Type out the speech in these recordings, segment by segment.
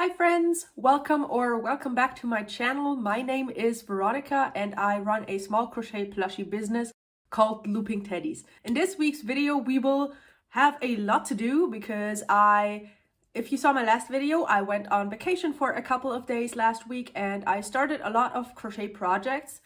Hi friends, welcome back to my channel. My name is Veronica and I run a small crochet plushie business called Looping Teddies. In this week's video we will have a lot to do because if you saw my last video, I went on vacation for a couple of days last week and I started a lot of crochet projects.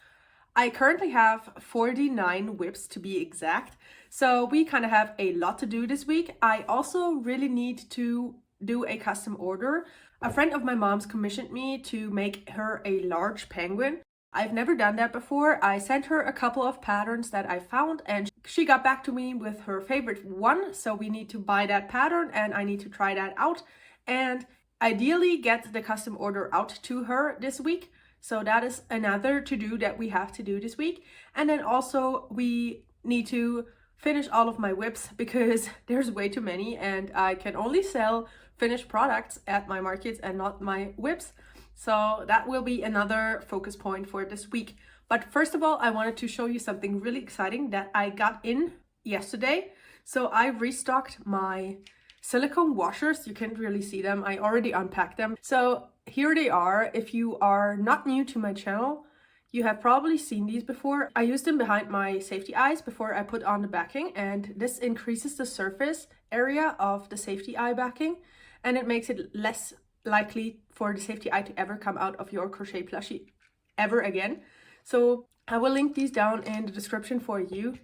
I currently have 49 whips to be exact, so we kind of have a lot to do this week. I also really need to do a custom order. A friend of my mom's commissioned me to make her a large penguin. I've never done that before. I sent her a couple of patterns that I found and she got back to me with her favorite one. So we need to buy that pattern and I need to try that out and ideally get the custom order out to her this week. So that is another to-do that we have to do this week. And then also we need to finish all of my whips because there's way too many and I can only sell finished products at my markets and not my whips. So that will be another focus point for this week. But first of all, I wanted to show you something really exciting that I got in yesterday. So I restocked my silicone washers. You can't really see them. I already unpacked them. So here they are. If you are not new to my channel, you have probably seen these before. I used them behind my safety eyes before I put on the backing, and this increases the surface area of the safety eye backing and it makes it less likely for the safety eye to ever come out of your crochet plushie ever again. So I will link these down in the description for you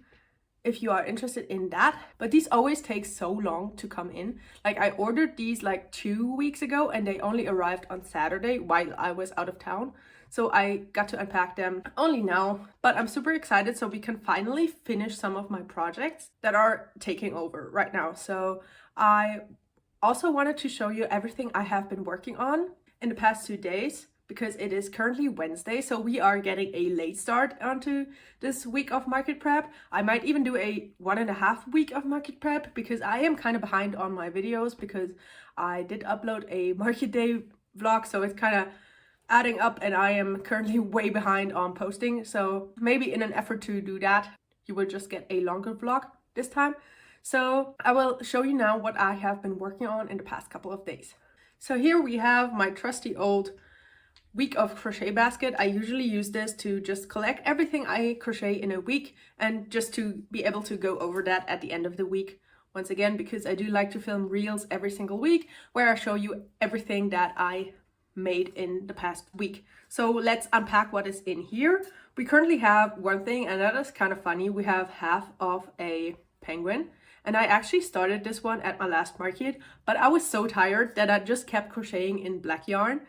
if you are interested in that. But these always take so long to come in. Like I ordered these like 2 weeks ago and they only arrived on Saturday while I was out of town. So I got to unpack them only now, but I'm super excited so we can finally finish some of my projects that are taking over right now. So I also wanted to show you everything I have been working on in the past 2 days because it is currently Wednesday, so we are getting a late start onto this week of market prep. I might even do a 1.5 week of market prep because I am kind of behind on my videos because I did upload a market day vlog, so it's kind of adding up and I am currently way behind on posting. So maybe in an effort to do that, you will just get a longer vlog this time. So I will show you now what I have been working on in the past couple of days. So here we have my trusty old week of crochet basket. I usually use this to just collect everything I crochet in a week and just to be able to go over that at the end of the week. Once again, because I do like to film reels every single week where I show you everything that I made in the past week. So let's unpack what is in here. We currently have one thing and that is kind of funny. We have half of a penguin. And I actually started this one at my last market, but I was so tired that I just kept crocheting in black yarn.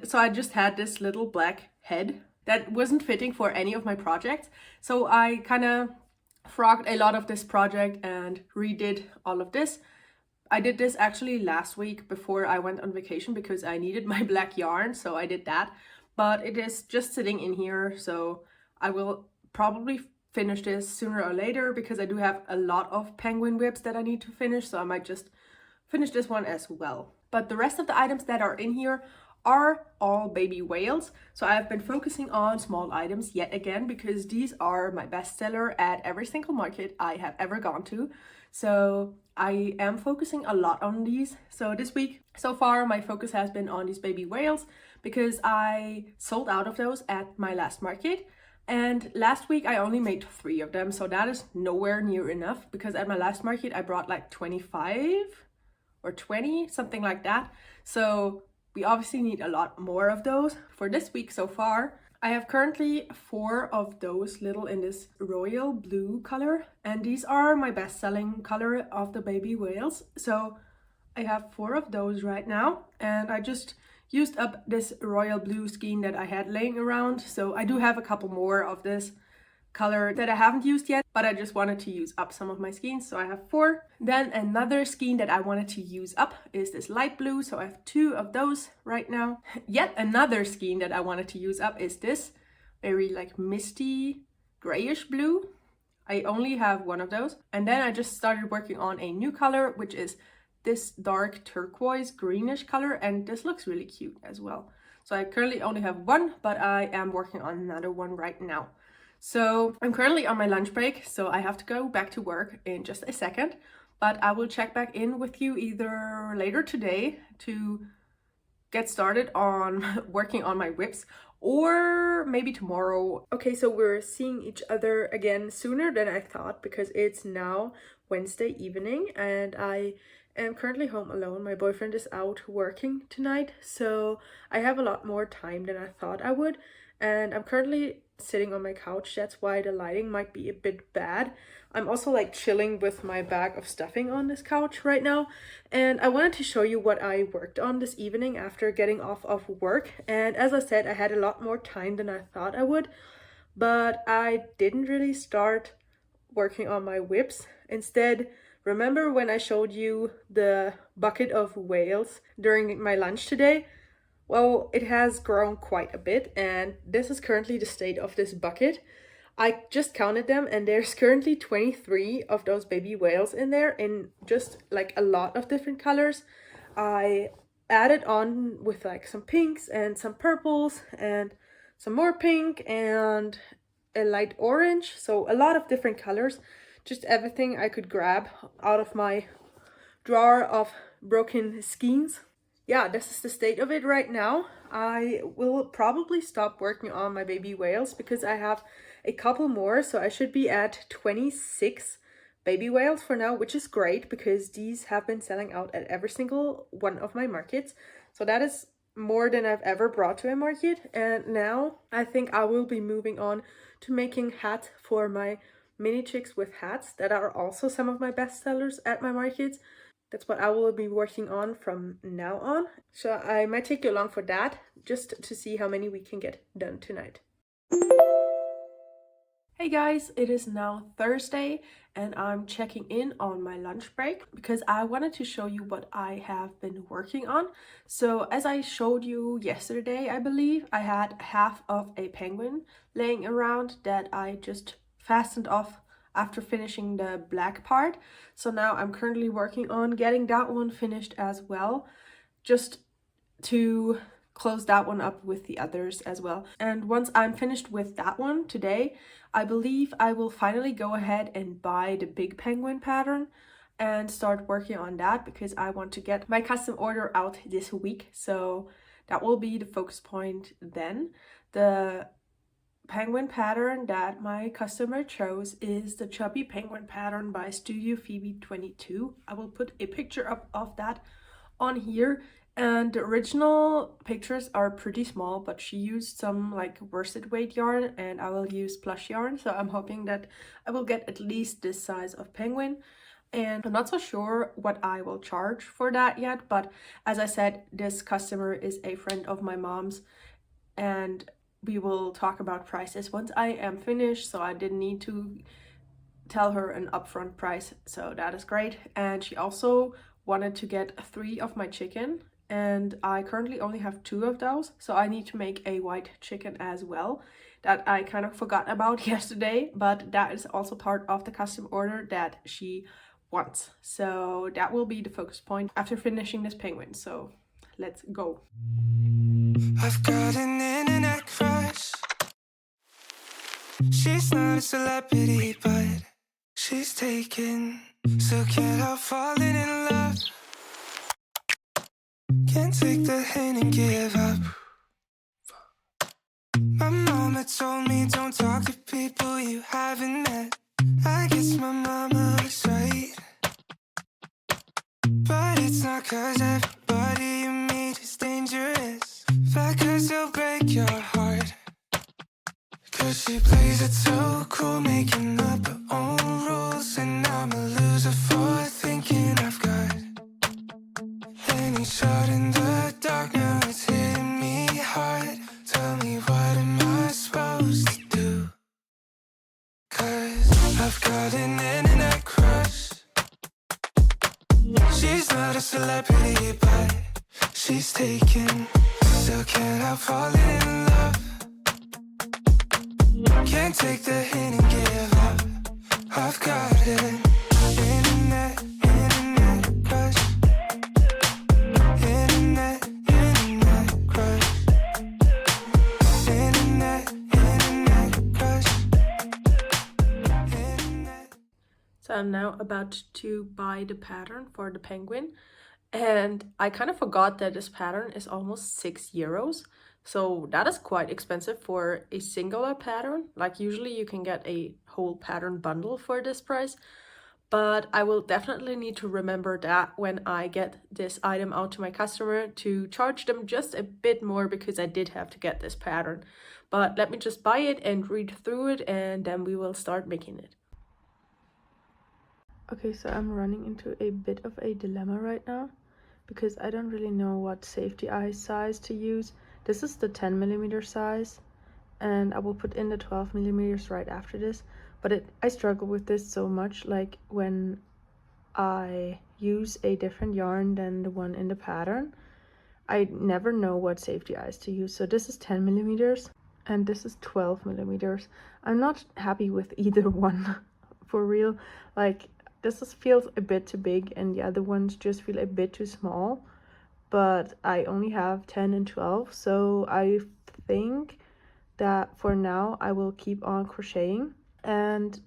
So I just had this little black head that wasn't fitting for any of my projects. So I kind of frogged a lot of this project and redid all of this. I did this actually last week before I went on vacation because I needed my black yarn, so I did that. But it is just sitting in here, so I will probably finish this sooner or later because I do have a lot of penguin whips that I need to finish, so I might just finish this one as well. But the rest of the items that are in here are all baby whales. So I have been focusing on small items yet again because these are my bestseller at every single market I have ever gone to. So I am focusing a lot on these. So this week, so far, my focus has been on these baby whales because I sold out of those at my last market. And last week I only made 3 of them, so that is nowhere near enough because at my last market I brought like 25 or 20, something like that. So we obviously need a lot more of those. For this week so far, I have currently 4 of those little in this royal blue color, and these are my best-selling color of the baby whales. So I have 4 of those right now, and I just used up this royal blue skein that I had laying around. So I do have a couple more of this color that I haven't used yet, but I just wanted to use up some of my skeins, so I have 4. Then another skein that I wanted to use up is this light blue, so I have 2 of those right now. Yet another skein that I wanted to use up is this very like misty grayish blue. I only have 1 of those. And then I just started working on a new color, which is this dark turquoise greenish color, and this looks really cute as well. So I currently only have 1, but I am working on another one right now. So I'm currently on my lunch break, so I have to go back to work in just a second, but I will check back in with you either later today to get started on working on my whips, or maybe tomorrow. Okay, so we're seeing each other again sooner than I thought because it's now Wednesday evening and I am currently home alone. My boyfriend is out working tonight, so I have a lot more time than I thought I would, and I'm currently sitting on my couch. That's why the lighting might be a bit bad. I'm also like chilling with my bag of stuffing on this couch right now, and I wanted to show you what I worked on this evening after getting off of work. And as I said, I had a lot more time than I thought I would, but I didn't really start working on my whips. Instead, remember when I showed you the bucket of whales during my lunch today? Well, it has grown quite a bit, and this is currently the state of this bucket. I just counted them, and there's currently 23 of those baby whales in there in just like a lot of different colors. I added on with like some pinks and some purples and some more pink and a light orange, so a lot of different colors, just everything I could grab out of my drawer of broken skeins. Yeah, this is the state of it right now. I will probably stop working on my baby whales because I have a couple more, so I should be at 26 baby whales for now, which is great because these have been selling out at every single one of my markets. So that is more than I've ever brought to a market. And now I think I will be moving on to making hats for my mini chicks with hats that are also some of my best sellers at my markets. That's what I will be working on from now on. So I might take you along for that, just to see how many we can get done tonight. Hey guys, it is now Thursday and I'm checking in on my lunch break because I wanted to show you what I have been working on. So as I showed you yesterday, I believe, I had half of a penguin laying around that I just fastened off after finishing the black part. So now I'm currently working on getting that one finished as well, just to close that one up with the others as well. And once I'm finished with that one today, I believe I will finally go ahead and buy the big penguin pattern and start working on that because I want to get my custom order out this week. So that will be the focus point then. The penguin pattern that my customer chose is the chubby penguin pattern by Studio Phoebe 22. I will put a picture up of that on here, and the original pictures are pretty small, but she used some like worsted weight yarn and I will use plush yarn, so I'm hoping that I will get at least this size of penguin. And I'm not so sure what I will charge for that yet, but as I said, this customer is a friend of my mom's and we will talk about prices once I am finished, so I didn't need to tell her an upfront price, so that is great. And she also wanted to get 3 of my chicken, and I currently only have 2 of those, so I need to make a white chicken as well that I kind of forgot about yesterday, but that is also part of the custom order that she wants. So that will be the focus point after finishing this penguin, so let's go. I've got an internet crush. She's not a celebrity, but she's taken. So can't help falling in love. Can't take the hint and give up. My mama told me don't talk to people you haven't met. I guess my mama was right, but it's not 'cause everybody you meet is dangerous, but 'cause they'll break your heart. 'Cause she plays it so cool, making up her own rules, and I'm a loser for thinking I've got any shot in the dark. Now it's hitting me hard. Tell me, what am I supposed to do? 'Cause I've got an internet crush. She's not a celebrity, but she's taken. Still can't help falling in love. Can't take the hint and give up. I've got an internet crush. Internet crush. Internet crush. So I'm now about to buy the pattern for the penguin, And I kind of forgot that this pattern is almost €6. So that is quite expensive for a singular pattern. Like usually you can get a whole pattern bundle for this price. But I will definitely need to remember that when I get this item out to my customer to charge them just a bit more because I did have to get this pattern. But let me just buy it and read through it and then we will start making it. Okay, so I'm running into a bit of a dilemma right now because I don't really know what safety eye size to use. This is the 10mm size and I will put in the 12mm right after this, but I struggle with this so much. Like when I use a different yarn than the one in the pattern, I never know what safety eyes to use. So this is 10mm and this is 12mm. I'm not happy with either one for real. Like this feels a bit too big and the other ones just feel a bit too small, but I only have 10 and 12, so I think that for now I will keep on crocheting and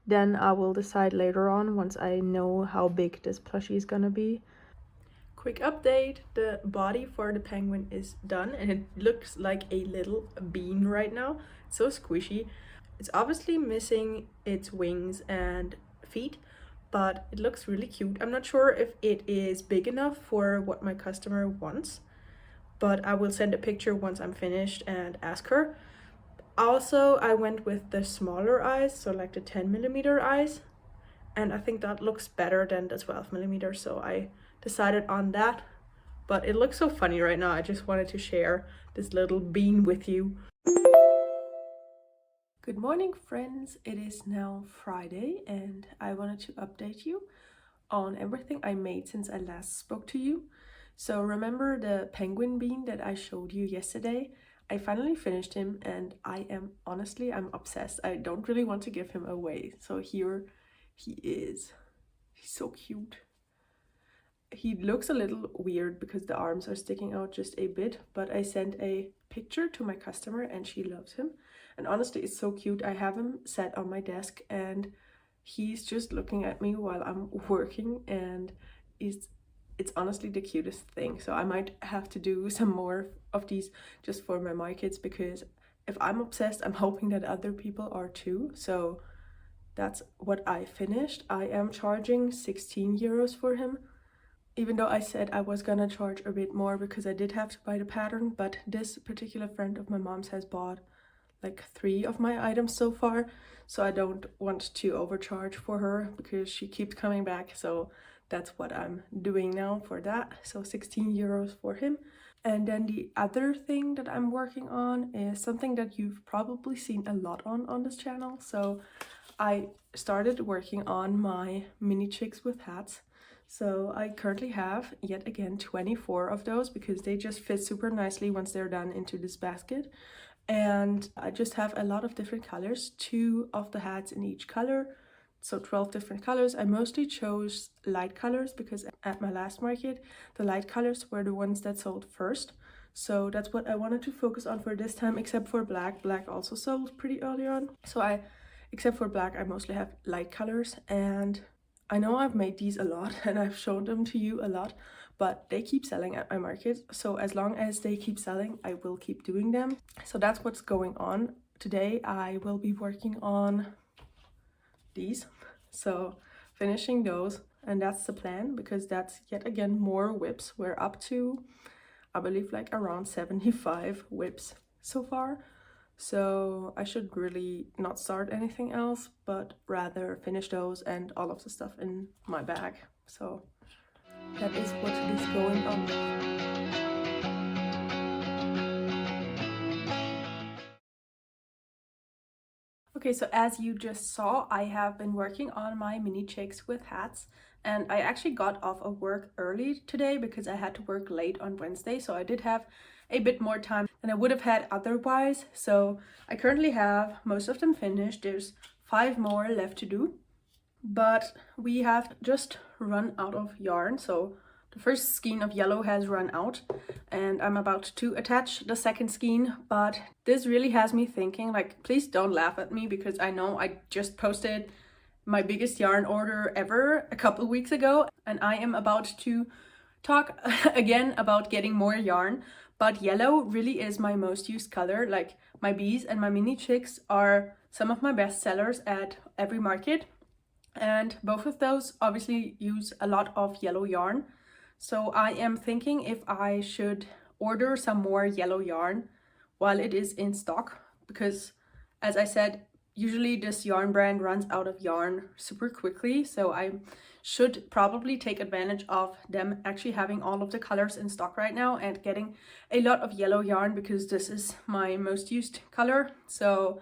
then I will decide later on once I know how big this plushie is gonna be. Quick update, the body for the penguin is done and it looks like a little bean right now. It's so squishy. It's obviously missing its wings and feet, but it looks really cute. I'm not sure if it is big enough for what my customer wants, but I will send a picture once I'm finished and ask her. Also, I went with the smaller eyes, so like the 10mm eyes, and I think that looks better than the 12mm, so I decided on that. But it looks so funny right now. I just wanted to share this little bean with you. Good morning, friends. It is now Friday and I wanted to update you on everything I made since I last spoke to you. So remember the penguin bean that I showed you yesterday? I finally finished him and I'm obsessed. I don't really want to give him away. So here he is. He's so cute. He looks a little weird because the arms are sticking out just a bit, but I sent a picture to my customer and she loves him. And honestly, it's so cute. I have him sat on my desk and he's just looking at me while I'm working, and it's honestly the cutest thing. So I might have to do some more of these just for my markets, because if I'm obsessed, I'm hoping that other people are too. So that's what I finished. I am charging €16 for him, even though I said I was gonna charge a bit more because I did have to buy the pattern. But this particular friend of my mom's has bought like 3 of my items so far, so I don't want to overcharge for her because she keeps coming back. So that's what I'm doing now for that. So €16 for him. And then the other thing that I'm working on is something that you've probably seen a lot on this channel. So I started working on my mini chicks with hats. So I currently have, yet again, 24 of those because they just fit super nicely once they're done into this basket. And I just have a lot of different colors, 2 of the hats in each color, so 12 different colors. I mostly chose light colors because at my last market the light colors were the ones that sold first, so that's what I wanted to focus on for this time, except for black. Black also sold pretty early on, so except for black, I mostly have light colors. And I know I've made these a lot and I've shown them to you a lot, but they keep selling at my market. So as long as they keep selling, I will keep doing them. So that's what's going on. Today I will be working on these. So finishing those, and that's the plan, because that's yet again more whips. We're up to, I believe, like around 75 whips so far. So I should really not start anything else, but rather finish those and all of the stuff in my bag. So that is what is going on. Okay, so as you just saw, I have been working on my mini chicks with hats, and I actually got off of work early today because I had to work late on Wednesday, so I did have a bit more time than I would have had otherwise. So I currently have most of them finished. There's 5 more left to do, but we have just run out of yarn. So the first skein of yellow has run out and I'm about to attach the second skein, but this really has me thinking, like, please don't laugh at me because I know I just posted my biggest yarn order ever a couple weeks ago and I am about to talk again about getting more yarn, but yellow really is my most used color. Like my bees and my mini chicks are some of my best sellers at every market, and both of those obviously use a lot of yellow yarn. So I am thinking if I should order some more yellow yarn while it is in stock, because as I said, usually this yarn brand runs out of yarn super quickly, so I should probably take advantage of them actually having all of the colors in stock right now and getting a lot of yellow yarn, because this is my most used color. So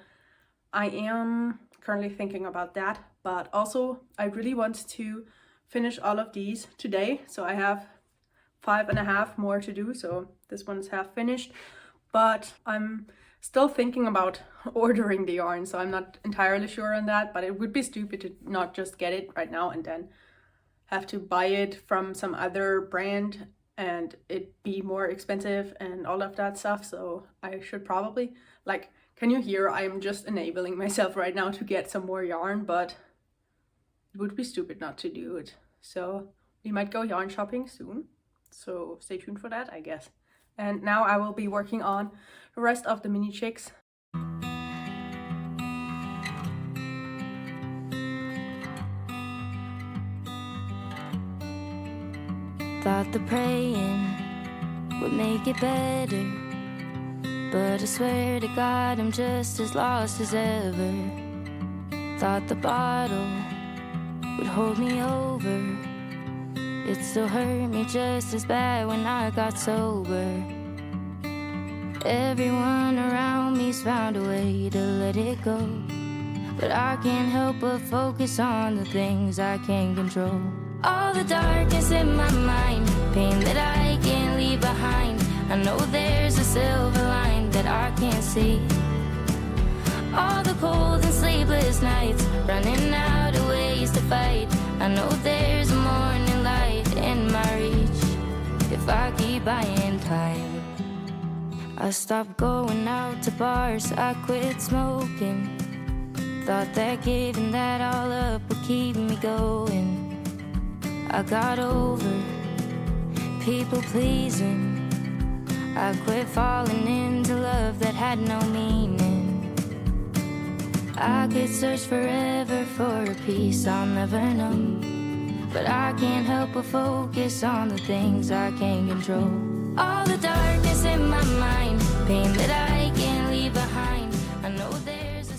I am currently thinking about that, but also I really want to finish all of these today. So I have 5.5 more to do, so this one's half finished, but I'm still thinking about ordering the yarn, so I'm not entirely sure on that. But it would be stupid to not just get it right now and then have to buy it from some other brand and it be more expensive and all of that stuff. So I should probably, like, can you hear I'm just enabling myself right now to get some more yarn, but it would be stupid not to do it. So we might go yarn shopping soon, so stay tuned for that, I guess. And now I will be working on the rest of the mini chicks. Thought the praying would make it better, but I swear to God I'm just as lost as ever. Thought the bottle would hold me over, it still hurt me just as bad when I got sober. Everyone around me's found a way to let it go, but I can't help but focus on the things I can't control. All the darkness in my mind, pain that I can't leave behind. I know there's a silver line that I can't see. All the cold and sleepless nights, running out of ways to fight. I know there's a morning light in my reach if I keep buying time. I stopped going out to bars, I quit smoking. Thought that giving that all up would keep me going. I got over people pleasing, I quit falling into love that had no meaning. I could search forever for a peace I'll never know, but I can't help but focus on the things I can't control. All the darkness in my mind, pain that I can't leave behind. I know there's a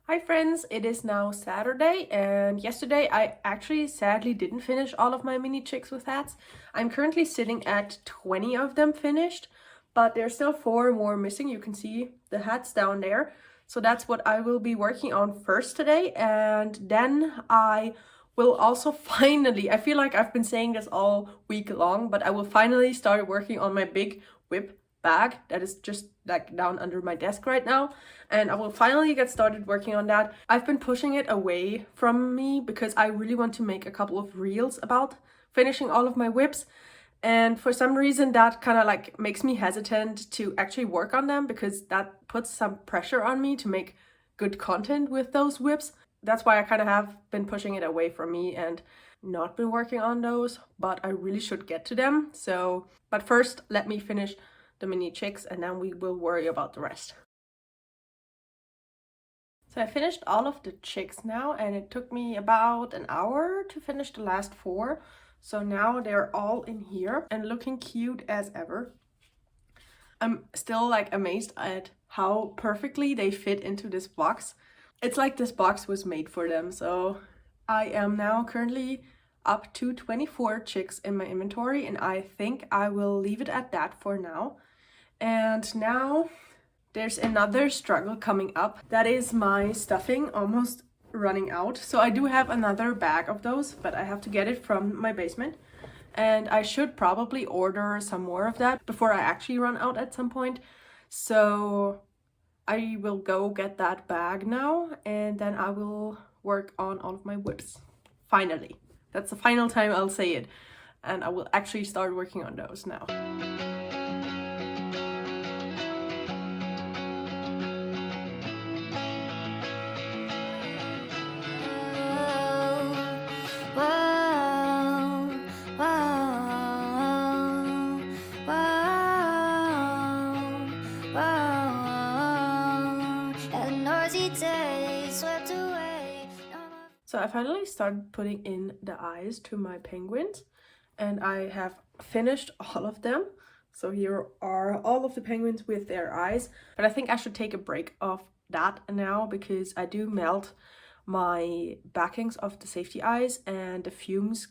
Hi friends, it is now Saturday, and yesterday I actually sadly didn't finish all of my mini chicks with hats. I'm currently sitting at 20 of them finished, but there's still 4 more missing. You can see the hats down there. So that's what I will be working on first today, and then I will also finally, I feel like I've been saying this all week long, but I will finally start working on my big whip bag that is just like down under my desk right now, and I will finally get started working on that. I've been pushing it away from me because I really want to make a couple of reels about finishing all of my whips, and for some reason that kind of like makes me hesitant to actually work on them, because that puts some pressure on me to make good content with those whips. That's why I kind of have been pushing it away from me and not been working on those, but I really should get to them. So, but first let me finish the mini chicks and then we will worry about the rest. So I finished all of the chicks now, and it took me about an hour to finish the last 4. So now they're all in here and looking cute as ever. I'm still like amazed at how perfectly they fit into this box. It's like this box was made for them. So I am now currently up to 24 chicks in my inventory, and I think I will leave it at that for now. And now there's another struggle coming up. That is my stuffing almost running out. So I do have another bag of those, but I have to get it from my basement. And I should probably order some more of that before I actually run out at some point. So I will go get that bag now, and then I will work on all of my whips. Finally. That's the final time I'll say it. And I will actually start working on those now. whoa. pretend it's swept away. So I finally started putting in the eyes to my penguins, and I have finished all of them. So here are all of the penguins with their eyes, but I think I should take a break of that now because I do melt my backings of the safety eyes, and the fumes,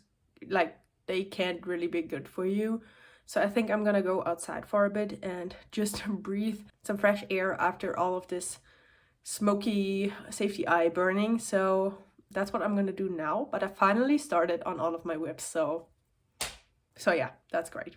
like, they can't really be good for you. So I think I'm gonna go outside for a bit and just breathe some fresh air after all of this smoky safety eye burning. So that's what I'm gonna do now. But I finally started on all of my whips, so yeah, that's great.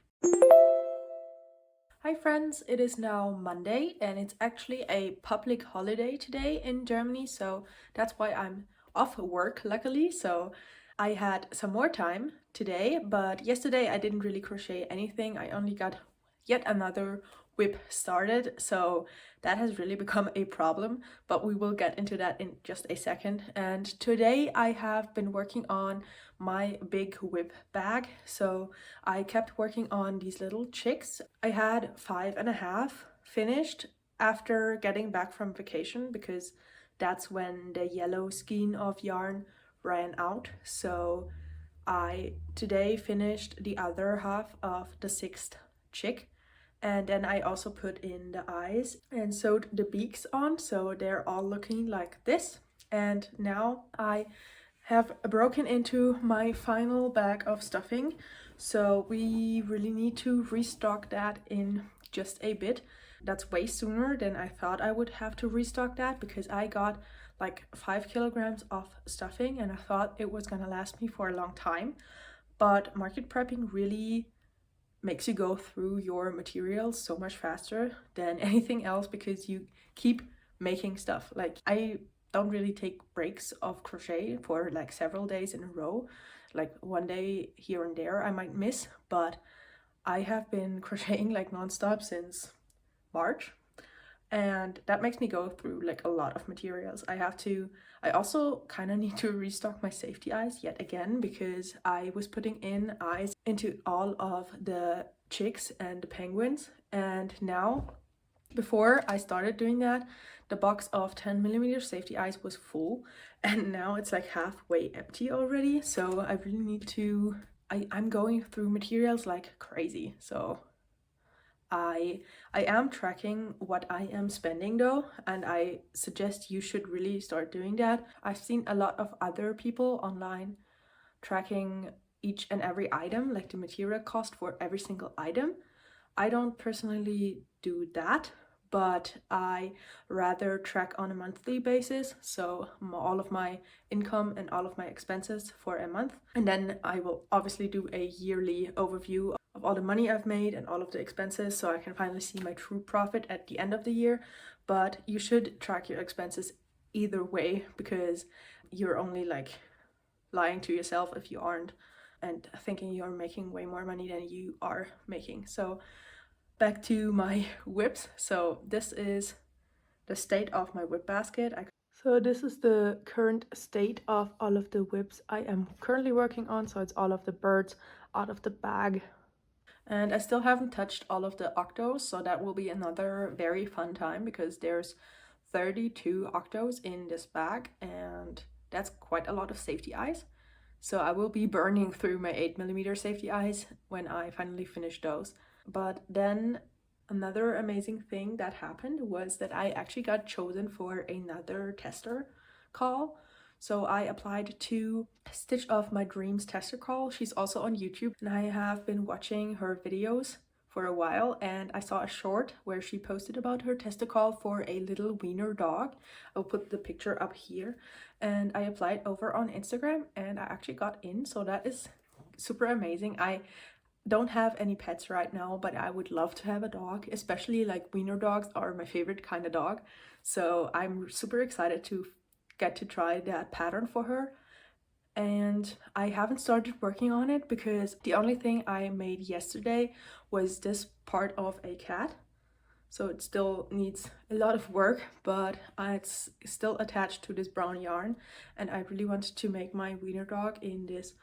Hi friends, it is now Monday and it's actually a public holiday today in Germany, so that's why I'm off work, luckily. So I had some more time today, but yesterday I didn't really crochet anything. I only got yet another whip started, so that has really become a problem, but we will get into that in just a second. And today I have been working on my big whip bag, so I kept working on these little chicks. I had 5.5 finished after getting back from vacation because that's when the yellow skein of yarn ran out. So I today finished the other half of the 6th chick, and then I also put in the eyes and sewed the beaks on, so they're all looking like this. And now I have broken into my final bag of stuffing, so we really need to restock that in just a bit. That's way sooner than I thought I would have to restock that because I got like 5 kilograms of stuffing and I thought it was gonna last me for a long time. But market prepping really makes you go through your materials so much faster than anything else because you keep making stuff. Like, I don't really take breaks of crochet for like several days in a row. Like one day here and there I might miss, but I have been crocheting like nonstop since March, and that makes me go through like a lot of materials. I also kind of need to restock my safety eyes yet again because I was putting in eyes into all of the chicks and the penguins, and now, before I started doing that, the box of 10mm safety eyes was full, and now it's like halfway empty already. So I really need to, I'm going through materials like crazy. So I am tracking what I am spending though, and I suggest you should really start doing that. I've seen a lot of other people online tracking each and every item, like the material cost for every single item. I don't personally do that, but I rather track on a monthly basis, so all of my income and all of my expenses for a month, and then I will obviously do a yearly overview of all the money I've made and all of the expenses, so I can finally see my true profit at the end of the year. But you should track your expenses either way because you're only like lying to yourself if you aren't and thinking you're making way more money than you are making. So back to my whips. So this is the state of my whip basket. So this is the current state of all of the whips I am currently working on. So it's all of the birds out of the bag. And I still haven't touched all of the octos, so that will be another very fun time because there's 32 octos in this bag, and that's quite a lot of safety eyes. So I will be burning through my 8mm safety eyes when I finally finish those. But then another amazing thing that happened was that I actually got chosen for another tester call. So I applied to Stitch of My Dreams tester call. She's also on YouTube, and I have been watching her videos for a while, and I saw a short where she posted about her tester call for a little Wiener dog. I'll put the picture up here, and I applied over on Instagram and I actually got in, so that is super amazing. I don't have any pets right now, but I would love to have a dog, especially like Wiener dogs are my favorite kind of dog. So I'm super excited to get to try that pattern for her. And I haven't started working on it because the only thing I made yesterday was this part of a cat. So it still needs a lot of work, but it's still attached to this brown yarn, and I really wanted to make my Wiener dog in this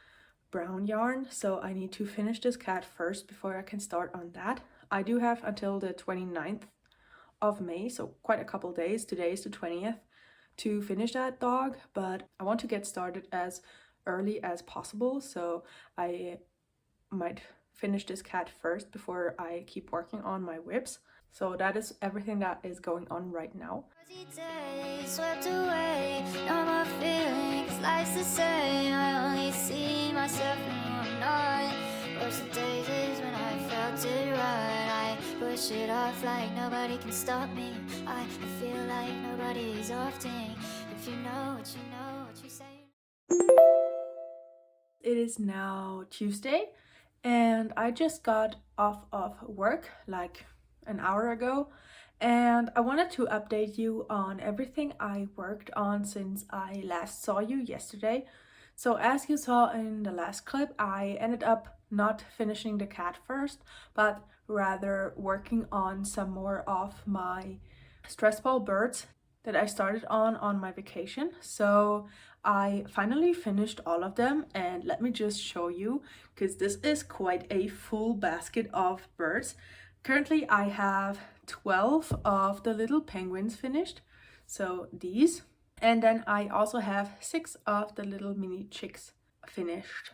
brown yarn, so I need to finish this cat first before I can start on that. I do have until the 29th of May, so quite a couple days. Today is the 20th, to finish that dog, but I want to get started as early as possible, so I might finish this cat first before I keep working on my whips. So that is everything that is going on right now. Swept away, no more feelings, life's the same. I only see myself when I'm not. Those are days when I felt it right. I push it off like nobody can stop me. I feel like nobody's often. If you know what you know, what you say. It is now Tuesday, and I just got off of work like an hour ago, and I wanted to update you on everything I worked on since I last saw you yesterday. So as you saw in the last clip, I ended up not finishing the cat first, but rather working on some more of my stress ball birds that I started on my vacation. So I finally finished all of them, and let me just show you, because this is quite a full basket of birds. Currently I have 12 of the little penguins finished, so these, and then I also have 6 of the little mini chicks finished.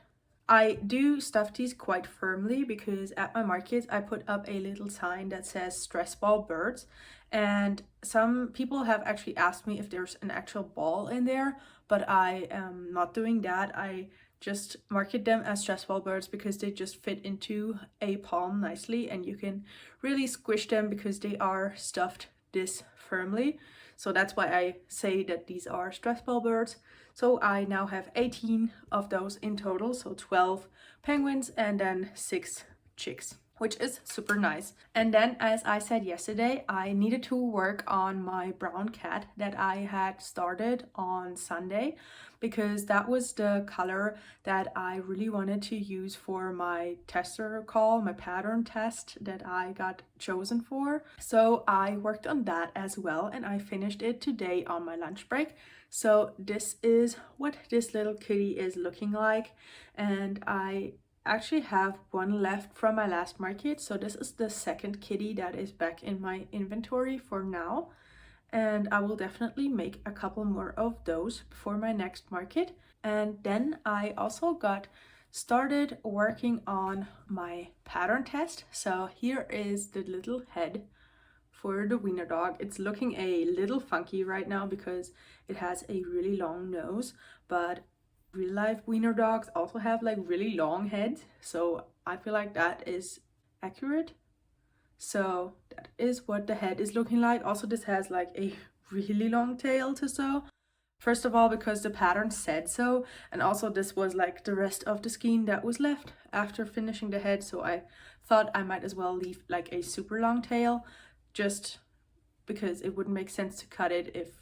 I do stuff these quite firmly because at my markets I put up a little sign that says stress ball birds, and some people have actually asked me if there's an actual ball in there, but I am not doing that. I just market them as stress ball birds because they just fit into a palm nicely, and you can really squish them because they are stuffed this firmly. So that's why I say that these are stress ball birds. So I now have 18 of those in total, so 12 penguins and then 6 chicks, which is super nice. And then, as I said yesterday, I needed to work on my brown cat that I had started on Sunday, because that was the color that I really wanted to use for my tester call, my pattern test that I got chosen for. So I worked on that as well, and I finished it today on my lunch break. So this is what this little kitty is looking like, and I actually have one left from my last market, so this is the second kitty that is back in my inventory for now, and I will definitely make a couple more of those before my next market. And then I also got started working on my pattern test. So here is the little head for the Wiener dog. It's looking a little funky right now because it has a really long nose, but real life Wiener dogs also have like really long heads, so I feel like that is accurate. So that is what the head is looking like. Also, this has like a really long tail to sew. First of all, because the pattern said so, and also this was like the rest of the skein that was left after finishing the head, so I thought I might as well leave like a super long tail, just because it wouldn't make sense to cut it if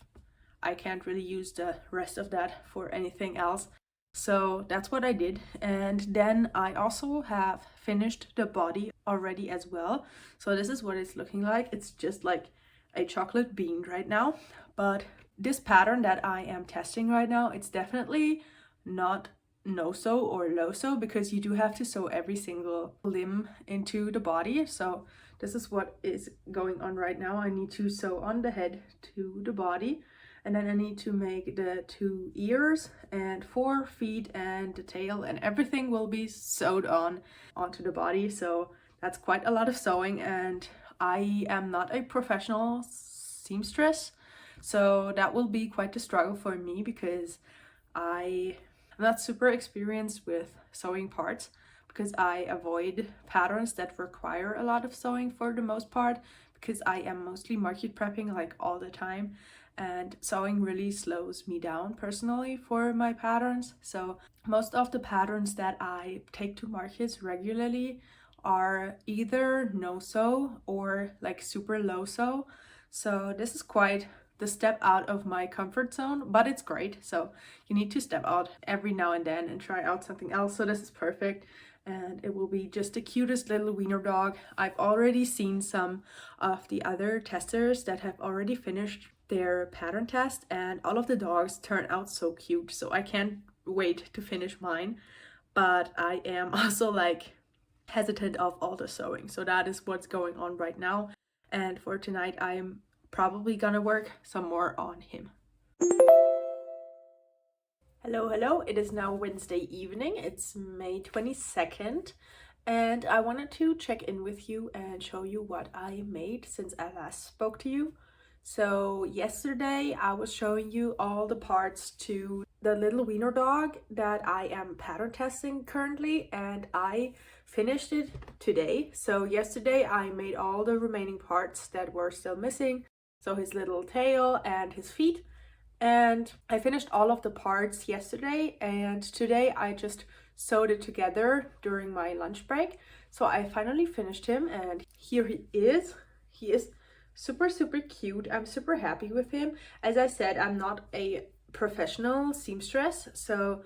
I can't really use the rest of that for anything else. So that's what I did. And then I also have finished the body already as well. So this is what it's looking like. It's just like a chocolate bean right now. But this pattern that I am testing right now, it's definitely not no-sew or low-sew, because you do have to sew every single limb into the body. So this is what is going on right now. I need to sew on the head to the body, and then I need to make the 2 ears and 4 feet and the tail, and everything will be sewed onto the body. So that's quite a lot of sewing, and I am not a professional seamstress, so that will be quite a struggle for me because I'm not super experienced with sewing parts, because I avoid patterns that require a lot of sewing for the most part, because I am mostly market prepping like all the time, and sewing really slows me down personally for my patterns. So most of the patterns that I take to markets regularly are either no sew or like super low sew. So this is quite the step out of my comfort zone, but it's great. So you need to step out every now and then and try out something else. So this is perfect, and it will be just the cutest little Wiener dog. I've already seen some of the other testers that have already finished their pattern test, and all of the dogs turn out so cute, so I can't wait to finish mine. But I am also like hesitant of all the sewing, so that is what's going on right now. And for tonight I'm probably gonna work some more on him. Hello, it is now Wednesday evening. It's May 22nd, and I wanted to check in with you and show you what I made since I last spoke to you. So yesterday I was showing you all the parts to the little Wiener dog that I am pattern testing currently, and I finished it today. So yesterday I made all the remaining parts that were still missing, so his little tail and his feet. And I finished all of the parts yesterday, and today I just sewed it together during my lunch break. So I finally finished him, and here he is. He is super cute. I'm super happy with him. As I said, I'm not a professional seamstress, so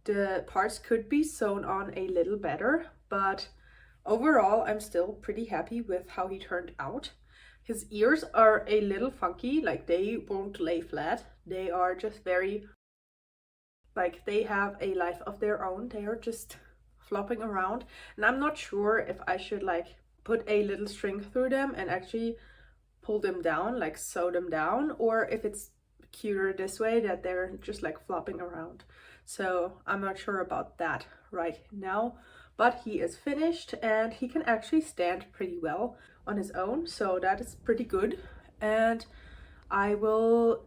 the parts could be sewn on a little better, but overall I'm still pretty happy with how he turned out. His ears are a little funky, like they won't lay flat. They are just very, like they have a life of their own. They are just flopping around. And I'm not sure if I should like put a little string through them and actually pull them down, like sew them down, or if it's cuter this way that they're just like flopping around. So I'm not sure about that right now, but he is finished and he can actually stand pretty well on his own, so that is pretty good. And I will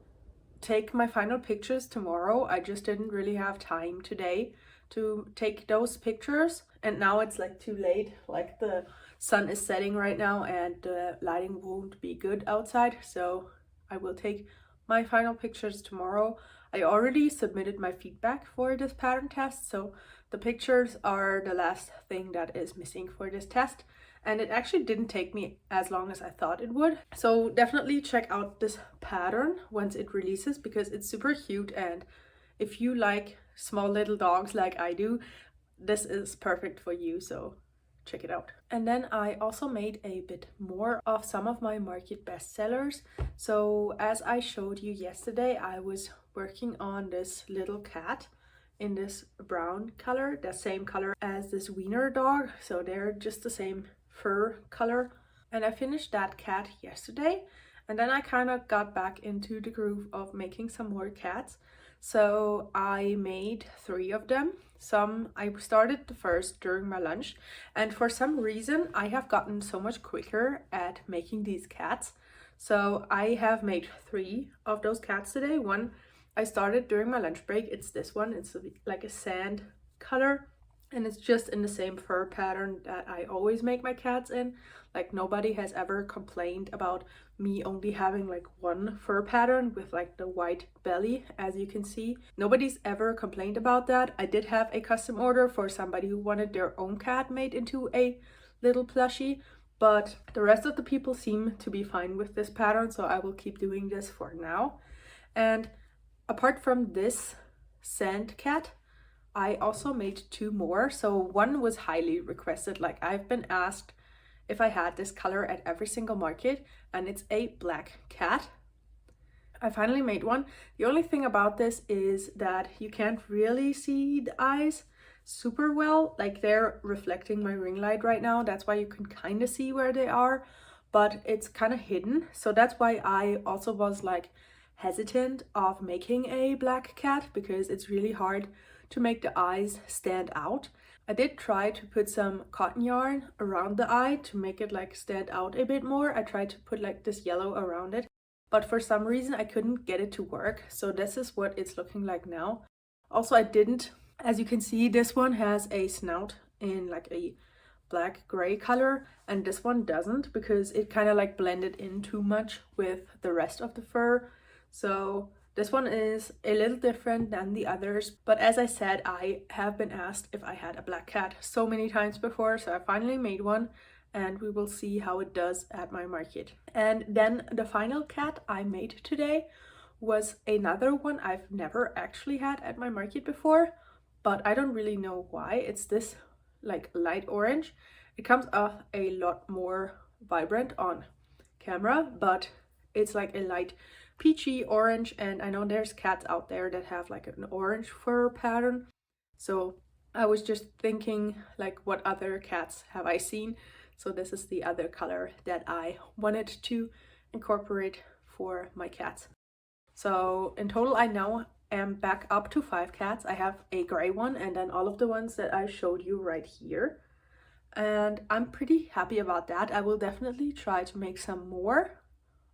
take my final pictures tomorrow. I just didn't really have time today to take those pictures, and now it's like too late, like the sun is setting right now and the lighting won't be good outside, so I will take my final pictures tomorrow. I already submitted my feedback for this pattern test, so the pictures are the last thing that is missing for this test, and it actually didn't take me as long as I thought it would. So definitely check out this pattern once it releases, because it's super cute, and if you like small little dogs like I do, this is perfect for you, so check it out. And then I also made a bit more of some of my market bestsellers. So as I showed you yesterday, I was working on this little cat in this brown color, the same color as this Wiener dog, so they're just the same fur color. And I finished that cat yesterday, and then I kind of got back into the groove of making some more cats. So I made 3 of them. I started the first during my lunch, and for some reason I have gotten so much quicker at making these cats. So I have made 3 of those cats today. One I started during my lunch break. It's this one. It's like a sand color, and it's just in the same fur pattern that I always make my cats in. Like nobody has ever complained about me only having like one fur pattern with like the white belly, as you can see. Nobody's ever complained about that. I did have a custom order for somebody who wanted their own cat made into a little plushie, but the rest of the people seem to be fine with this pattern, so I will keep doing this for now. And apart from this sand cat, I also made 2 more. So one was highly requested, like I've been asked if I had this color at every single market, and it's a black cat. I finally made one. The only thing about this is that you can't really see the eyes super well, like they're reflecting my ring light right now. That's why you can kind of see where they are, but it's kind of hidden. So that's why I also was like hesitant of making a black cat, because it's really hard to make the eyes stand out. I did try to put some cotton yarn around the eye to make it like stand out a bit more. I tried to put like this yellow around it, but for some reason I couldn't get it to work. So this is what it's looking like now. Also, I didn't, as you can see, this one has a snout in like a black gray color, and this one doesn't, because it kind of like blended in too much with the rest of the fur. So this one is a little different than the others, but as I said, I have been asked if I had a black cat so many times before, so I finally made one, and we will see how it does at my market. And then the final cat I made today was another one I've never actually had at my market before, but I don't really know why. It's this like light orange. It comes off a lot more vibrant on camera, but it's like a light peachy orange, and I know there's cats out there that have like an orange fur pattern, so I was just thinking like what other cats have I seen, so this is the other color that I wanted to incorporate for my cats. So in total, I now am back up to 5 cats. I have a gray one and then all of the ones that I showed you right here. And I'm pretty happy about that. I will definitely try to make some more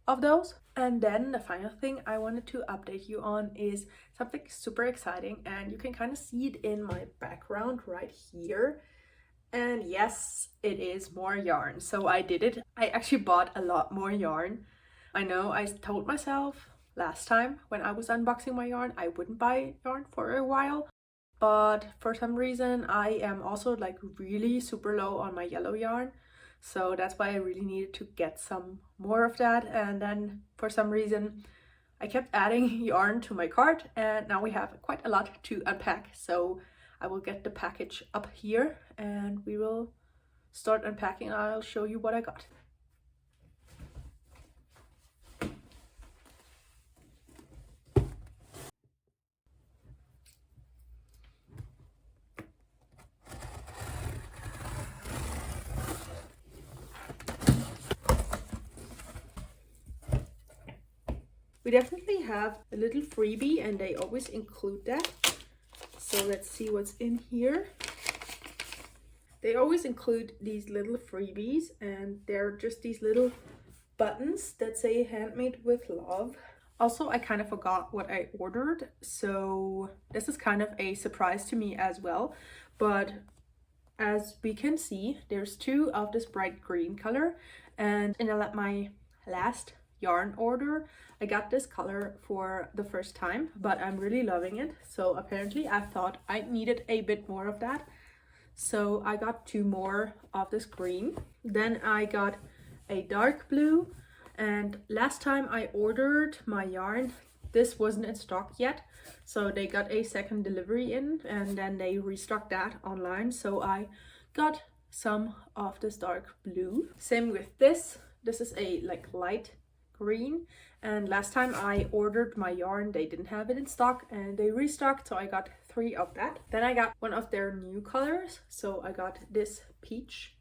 of those. And then the final thing I wanted to update you on is something super exciting, and you can kind of see it in my background right here. And yes, it is more yarn. So I did it. I actually bought a lot more yarn. I know I told myself last time when I was unboxing my yarn I wouldn't buy yarn for a while, but for some reason I am also like really super low on my yellow yarn, so that's why I really needed to get some more of that. And then for some reason I kept adding yarn to my cart, and now we have quite a lot to unpack. So I will get the package up here and we will start unpacking. I'll show you what I got. We definitely have a little freebie and they always include that. So let's see what's in here. They always include these little freebies, and they're just these little buttons that say handmade with love. Also, I kind of forgot what I ordered, so this is kind of a surprise to me as well. But as we can see, there's 2 of this bright green color, and in my last yarn order I got this color for the first time, but I'm really loving it. So apparently I thought I needed a bit more of that, so I got 2 more of this green. Then I got a dark blue, and last time I ordered my yarn this wasn't in stock yet, so they got a second delivery in and then they restocked that online, so I got some of this dark blue. Same with this is a like light green, and last time I ordered my yarn they didn't have it in stock and they restocked, so I got 3 of that. Then I got one of their new colors, so I got this peach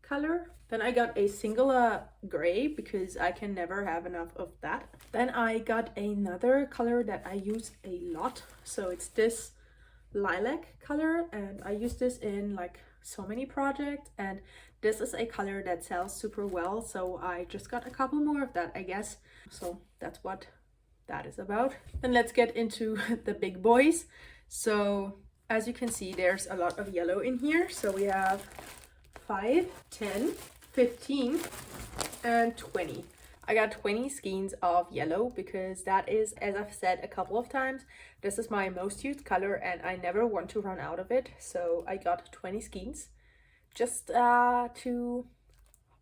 color. Then I got a singular gray because I can never have enough of that. Then I got another color that I use a lot, so it's this lilac color, and I use this in like so many projects, and this is a color that sells super well, so I just got a couple more of that, I guess. So that's what that is about. Then let's get into the big boys. So as you can see, there's a lot of yellow in here. So we have 5, 10, 15 and 20. I got 20 skeins of yellow because that is, as I've said a couple of times, this is my most used color and I never want to run out of it. So I got 20 skeins just to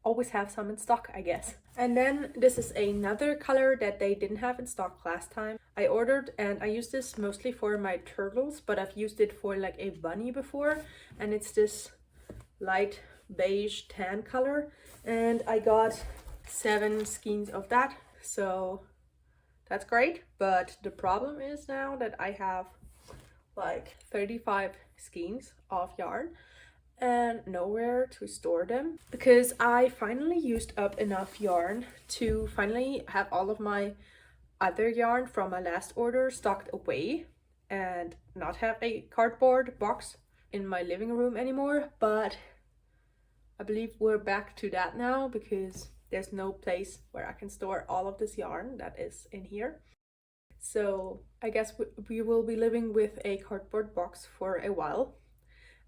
always have some in stock, I guess. And then this is another color that they didn't have in stock last time. I ordered, and I use this mostly for my turtles, but I've used it for like a bunny before, and it's this light beige tan color, and I got 7 skeins of that, so that's great. But the problem is now that I have like 35 skeins of yarn and nowhere to store them, because I finally used up enough yarn to finally have all of my other yarn from my last order stocked away and not have a cardboard box in my living room anymore. But I believe we're back to that now because there's no place where I can store all of this yarn that is in here. So I guess we will be living with a cardboard box for a while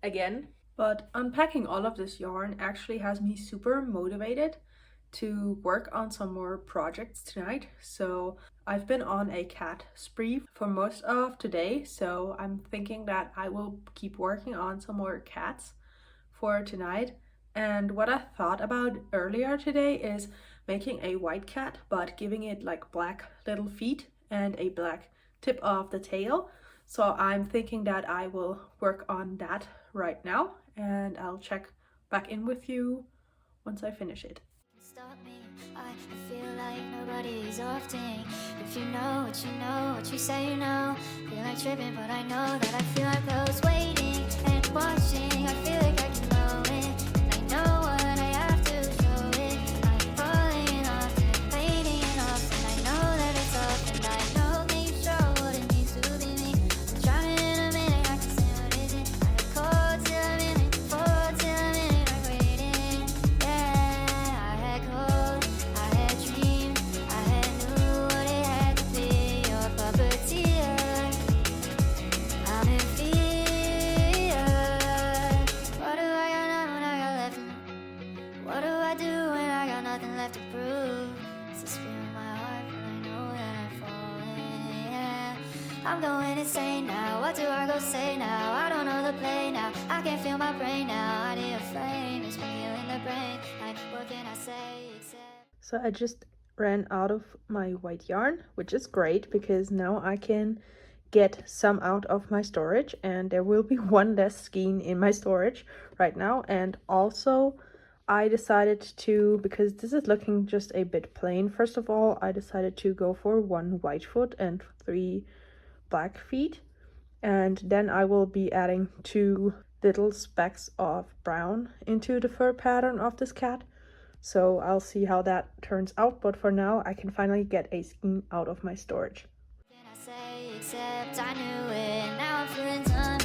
again. But unpacking all of this yarn actually has me super motivated to work on some more projects tonight. So I've been on a cat spree for most of today, so I'm thinking that I will keep working on some more cats for tonight. And what I thought about earlier today is making a white cat, but giving it like black little feet and a black tip of the tail. So I'm thinking that I will work on that right now, and I'll check back in with you once I finish it. Stop me, I feel like nobody's opting. If you know what you say you know. Feel like tripping, but I know that I feel like I was waiting and watching. I feel like I can know it, and I know what I have to show it. I'm falling off and fading off, and I know that it's off, and I know I'm going insane now. What do I go say now? I don't know the play now. I can't feel my brain now. I need a flame. It's been you in the brain. Like, what can I say except... So I just ran out of my white yarn, which is great because now I can get some out of my storage, and there will be one less skein in my storage right now. And also I decided to, because this is looking just a bit plain, first of all, I decided to go for 1 white foot and 3 black feet, and then I will be adding 2 little specks of brown into the fur pattern of this cat. So I'll see how that turns out, but for now I can finally get a skein out of my storage. What can I say except I knew it? Now I'm feeling done.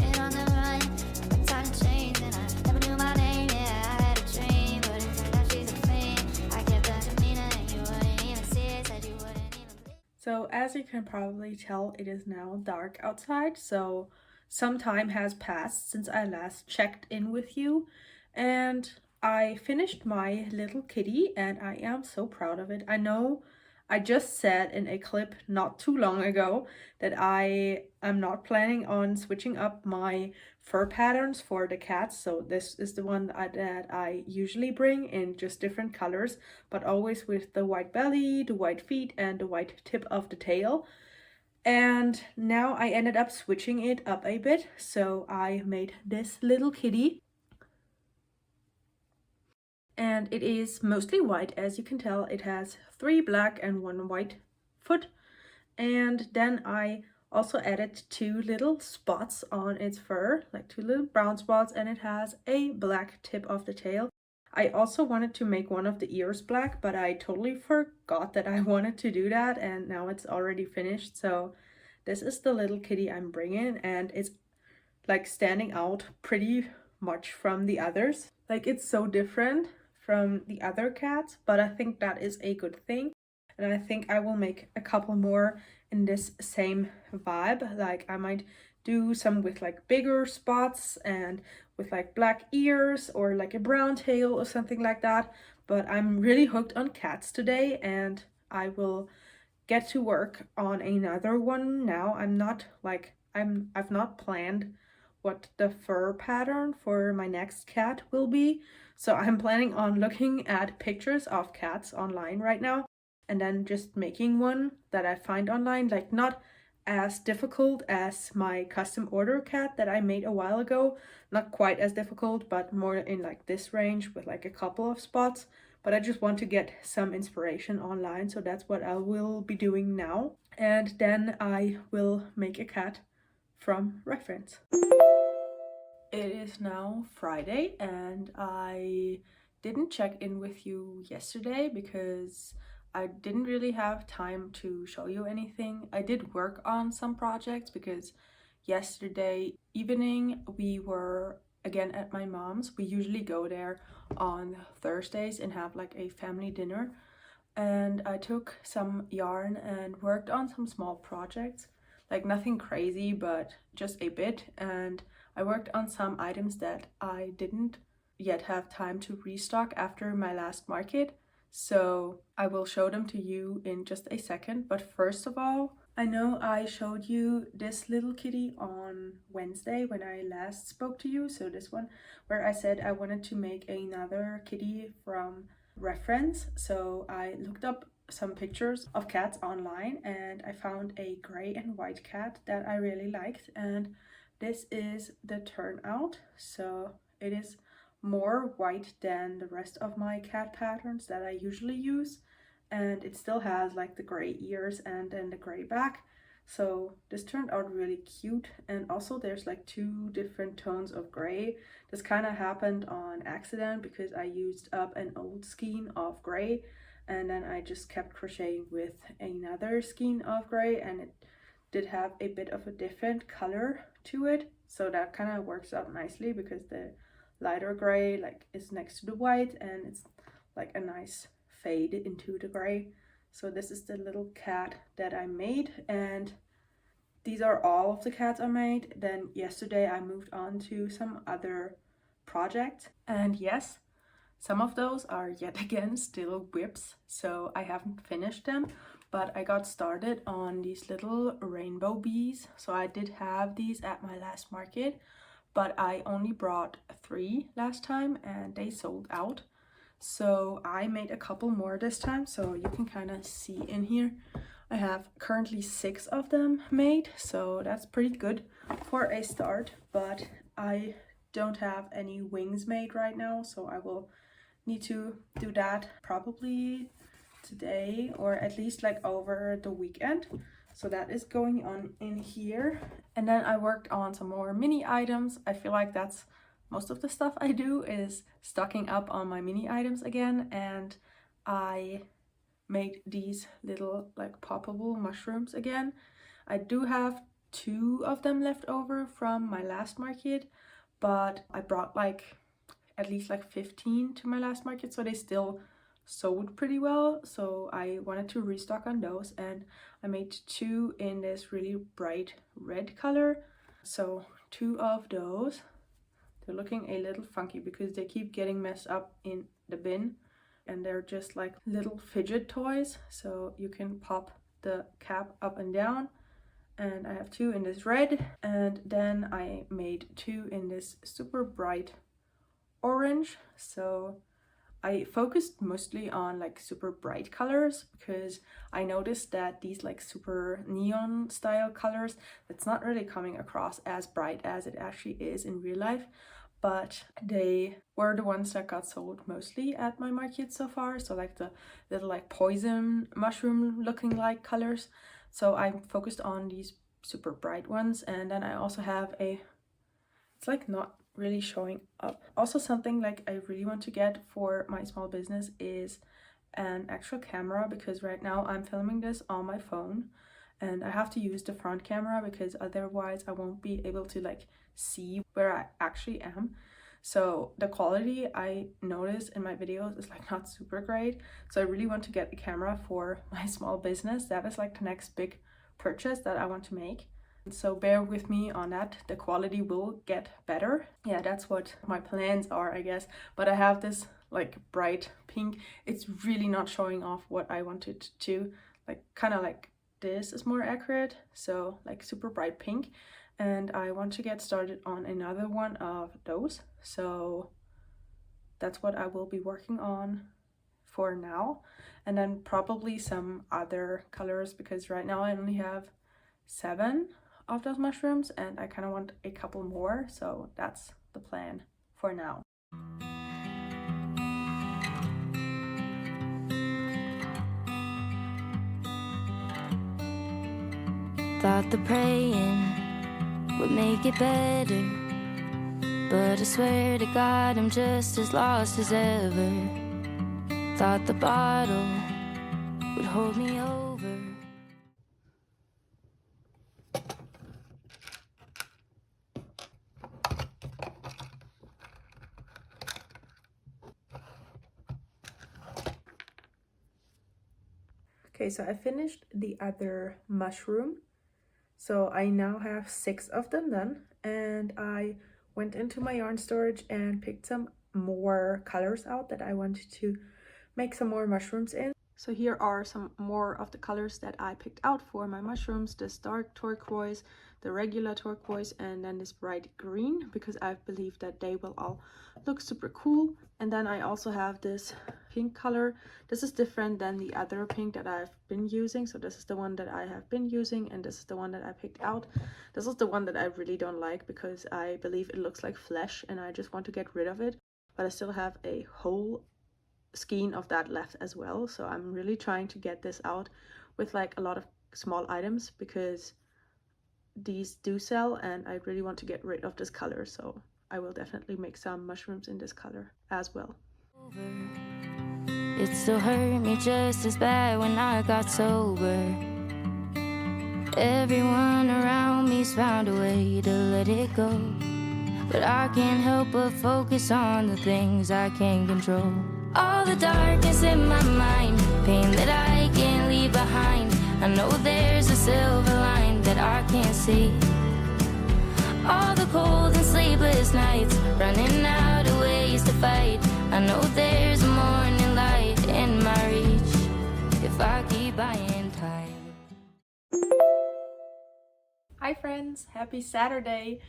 Head on the run. Time to change, and I never knew my name. Yeah, I had a dream, but it turned out she's a fiend. I kept that demeanor, and you wouldn't even see it. Said you wouldn't even believe. So as you can probably tell, it is now dark outside, so some time has passed since I last checked in with you, and I finished my little kitty and I am so proud of it. I know I just said in a clip not too long ago that I am not planning on switching up my fur patterns for the cats, so this is the one that I usually bring in just different colors, but always with the white belly, the white feet, and the white tip of the tail. And now I ended up switching it up a bit, so I made this little kitty. And it is mostly white, as you can tell. It has 3 black and 1 white foot. And then I also added 2 little spots on its fur, like 2 little brown spots, and it has a black tip of the tail. I also wanted to make one of the ears black, but I totally forgot that I wanted to do that, and now it's already finished. So this is the little kitty I'm bringing, and it's like standing out pretty much from the others. Like, it's so different from the other cats, but I think that is a good thing. And I think I will make a couple more in this same vibe. Like, I might do some with like bigger spots and with like black ears or like a brown tail or something like that. But I'm really hooked on cats today, and I will get to work on another one now. I've not planned what the fur pattern for my next cat will be. So I'm planning on looking at pictures of cats online right now and then just making one that I find online, like not as difficult as my custom order cat that I made a while ago. Not quite as difficult, but more in like this range with like a couple of spots. But I just want to get some inspiration online, so that's what I will be doing now. And then I will make a cat from reference. It is now Friday, and I didn't check in with you yesterday because I didn't really have time to show you anything. I did work on some projects because yesterday evening we were again at my mom's. We usually go there on Thursdays and have like a family dinner, and I took some yarn and worked on some small projects, like nothing crazy but just a bit. And I worked on some items that I didn't yet have time to restock after my last market, so I will show them to you in just a second. But first of all, I know I showed you this little kitty on Wednesday when I last spoke to you, so this one where I said I wanted to make another kitty from reference. So I looked up some pictures of cats online and I found a gray and white cat that I really liked, and this is the turnout. So it is more white than the rest of my cat patterns that I usually use, and it still has like the gray ears and then the gray back. So this turned out really cute, and also there's like 2 different tones of gray. This kind of happened on accident because I used up an old skein of gray, and then I just kept crocheting with another skein of gray, and it did have a bit of a different color to it. So that kind of works out nicely because the lighter gray like is next to the white, and it's like a nice fade into the gray. So this is the little cat that I made, and these are all of the cats I made. Then yesterday I moved on to some other projects, and yes, some of those are yet again still whips, so I haven't finished them. but I got started on these little rainbow bees. So I did have these at my last market, but I only brought 3 last time and they sold out. So I made a couple more this time, so you can kind of see in here. I have currently 6 of them made, so that's pretty good for a start, but I don't have any wings made right now, so I will need to do that probably today, or at least like over the weekend. So that is going on in here. And then I worked on some more mini items. I feel like that's most of the stuff I do, is stocking up on my mini items again. And I made these little like poppable mushrooms again. I do have 2 of them left over from my last market, but I brought like at least like 15 to my last market, so they still sold pretty well. So I wanted to restock on those, and I made 2 in this really bright red color. So 2 of those. They're looking a little funky because they keep getting messed up in the bin, and they're just like little fidget toys, so you can pop the cap up and down. And I have 2 in this red, and then I made 2 in this super bright orange. So I focused mostly on like super bright colors because I noticed that these like super neon style colors, that's not really coming across as bright as it actually is in real life, but they were the ones that got sold mostly at my market so far. So like the little like poison mushroom looking like colors. So I focused on these super bright ones. And then I also have it's like not really showing up. Also, something like I really want to get for my small business is an actual camera, because right now I'm filming this on my phone and I have to use the front camera because otherwise I won't be able to like see where I actually am. So the quality I notice in my videos is like not super great. So I really want to get a camera for my small business. That is like the next big purchase that I want to make. So bear with me on that. The quality will get better. Yeah, that's what my plans are, I guess. But I have this like bright pink. It's really not showing off what I wanted to. Like kind of like this is more accurate. So like super bright pink. And I want to get started on another one of those. So that's what I will be working on for now. And then probably some other colors, because right now I only have 7 of those mushrooms and I kind of want a couple more. So that's the plan for now. Thought the praying would make it better, but I swear to God I'm just as lost as ever. Thought the bottle would hold me over. Okay, so I finished the other mushroom. So I now have 6 of them done, and I went into my yarn storage and picked some more colors out that I wanted to make some more mushrooms in. So here are some more of the colors that I picked out for my mushrooms: this dark turquoise, the regular turquoise, and then this bright green, because I believe that they will all look super cool. And then I also have this pink color. This is different than the other pink that I've been using. So this is the one that I have been using, and this is the one that I picked out. This is the one that I really don't like because I believe it looks like flesh and I just want to get rid of it. But I still have a whole skein of that left as well. So I'm really trying to get this out with like a lot of small items, because these do sell and I really want to get rid of this color. So I will definitely make some mushrooms in this color as well. It still hurt me just as bad when I got sober. Everyone around me's found a way to let it go, but I can't help but focus on the things I can't control. All the darkness in my mind, pain that I can't leave behind. I know there's a silver line that I can't see. All the cold and sleepless nights, running out of ways to fight. I know there's a morning light in my reach if I keep buying time. Hi friends, happy Saturday.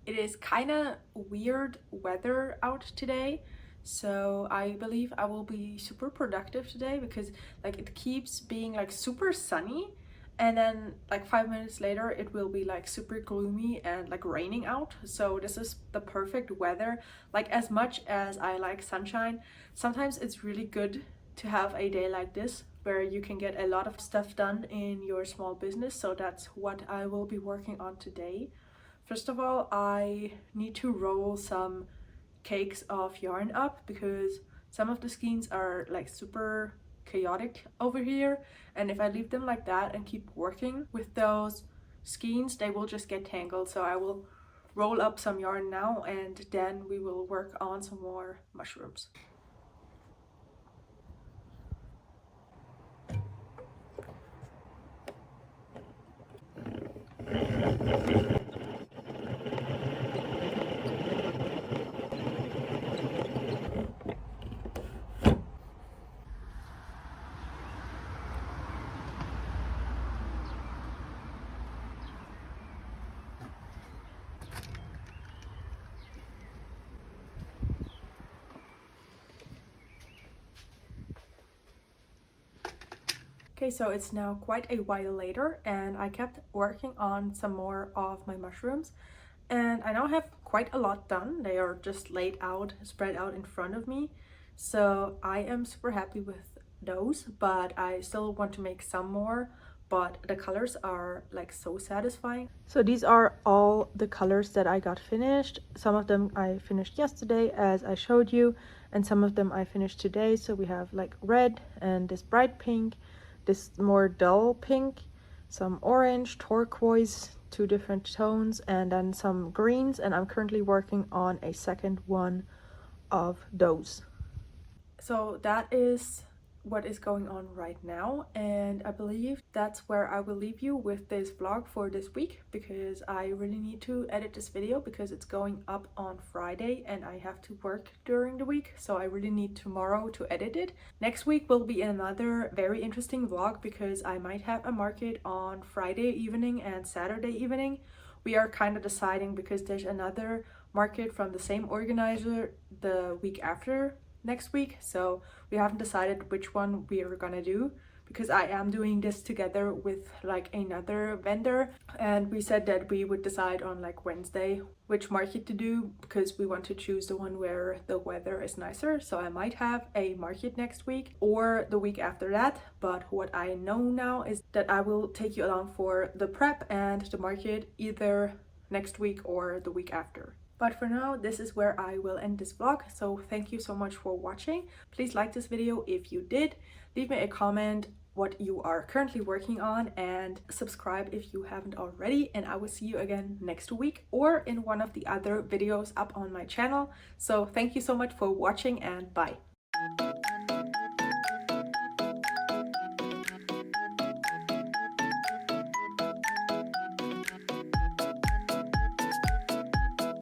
It is kind of weird weather out today, so I believe I will be super productive today because like it keeps being like super sunny, and then like 5 minutes later it will be like super gloomy and like raining out. So this is the perfect weather. Like, as much as I like sunshine, sometimes it's really good to have a day like this where you can get a lot of stuff done in your small business. So that's what I will be working on today. First of all, I need to roll some cakes of yarn up because some of the skeins are like super chaotic over here, and if I leave them like that and keep working with those skeins, they will just get tangled. So I will roll up some yarn now, and then we will work on some more mushrooms. Okay, so it's now quite a while later, and I kept working on some more of my mushrooms, and I now have quite a lot done. They are just laid out, spread out in front of me, so I am super happy with those, but I still want to make some more. But the colors are like so satisfying. So these are all the colors that I got finished. Some of them I finished yesterday, as I showed you, and some of them I finished today. So we have like red and this bright pink, this more dull pink, some orange, turquoise, two different tones, and then some greens, and I'm currently working on a second one of those. So that is what is going on right now, and I believe that's where I will leave you with this vlog for this week, because I really need to edit this video because it's going up on Friday and I have to work during the week, so I really need tomorrow to edit it. Next week will be another very interesting vlog because I might have a market on Friday evening and Saturday evening. We are kind of deciding because there's another market from the same organizer the week after next week, so we haven't decided which one we are gonna do, because I am doing this together with like another vendor, and we said that we would decide on like Wednesday which market to do because we want to choose the one where the weather is nicer. So I might have a market next week or the week after that, but what I know now is that I will take you along for the prep and the market either next week or the week after. But for now, this is where I will end this vlog. So thank you so much for watching. Please like this video if you did. Leave me a comment what you are currently working on, and subscribe if you haven't already. And I will see you again next week or in one of the other videos up on my channel. So thank you so much for watching, and bye.